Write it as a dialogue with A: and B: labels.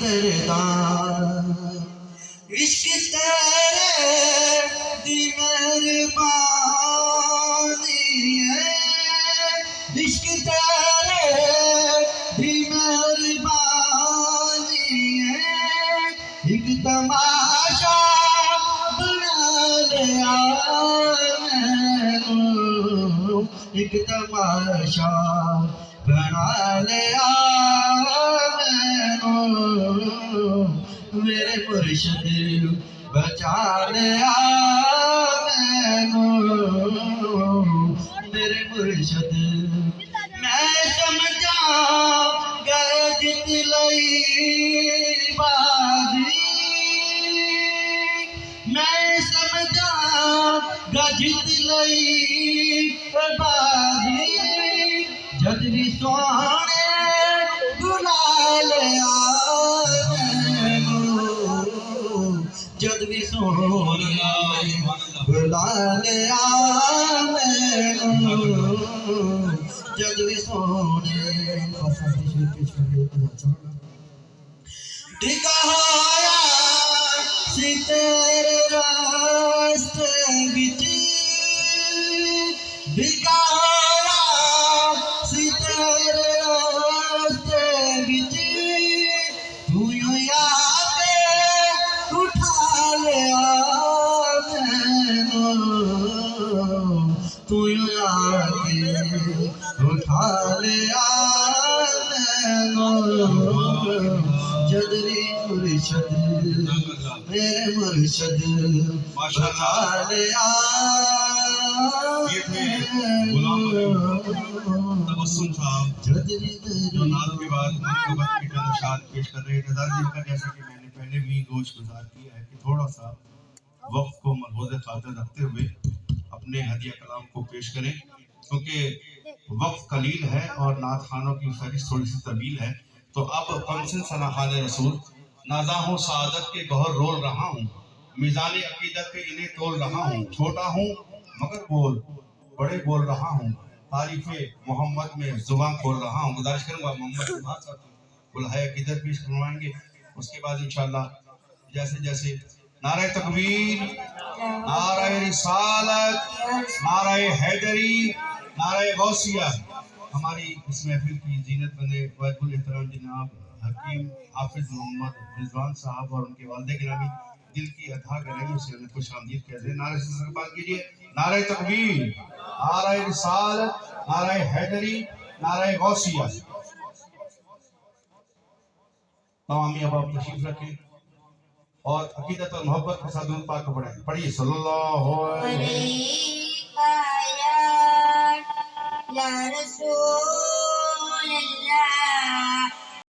A: दरदार इश्क तेरे दी मेहरबानी है इश्क तेरे दी मेहरबानी है एक तमाशा बना लिया मैनू एक तमाशा बना लिया मैनू मेरे मुर्शिद बचा लिया मैनू मेरे मुर्शिद मैं समझा गए जित लई बाजी मैं समझा गजित लई बाजी जद भी सोने गुलाल जद भी सोने गुलाल जद भी सोने टिका होया सी तेरे रास्ते विच टिका होया सी तेरे रास्ते विच तू यूं याद उठा लिया मैनू तू यूं याद उठा लिया मैनू जदरी मुर्शद मेरे मुर्शद बता लिया
B: तबस्सुम साहब जो नात के बाद नशाद पेश कर रहे थे का जैसा कि मैंने पहले भी गोश गुजार किया है कि थोड़ा सा वक्त को मलहूज़ खातिर रखते हुए अपने हदिया कलाम को पेश करें क्योंकि वक्त कलील है और नात खानों की फहरिस्त थोड़ी सी तवील है। तो अब कमसिन सनाखान रसूल नाज़ा हूँ सादत के गौहर रोल रहा हूँ मिज़ान अकीदत पे इन्हें तोल रहा हूँ छोटा हूँ मगर बड़े बोल रहा हूँ तारीफ़े मोहम्मद में जुबान खोल रहा हूँ। गुजारिश करूँगा मोहम्मद के बाद बुलहाए अकीदत पेश करवाएंगे उसके बाद इंशाअल्लाह जैसे जैसे नारे तकबीर नारे रिसालत नारे हैदरी नारे गौसिया हमारी इस महफिल की जीनत बने वाजिबुल एहतराम जनाब हकीम हाफिज मोहम्मद रिजवान साहब और उनके वालिद गिरामी दिल की अथा गहराइयों से उन्हें खुश आमदीद कहते हैं। नारे से इस्तकबाल कीजिए नारे तकबीर नारे रिसालत नारे हैदरी नारे गौसिया। तमाम अब आप तशरीफ रखें और अकीदत और मोहब्बत के साथ पाक को पढ़ें। पढ़िए सल्लल्लाहु अलैहि
C: या रसूल अल्लाह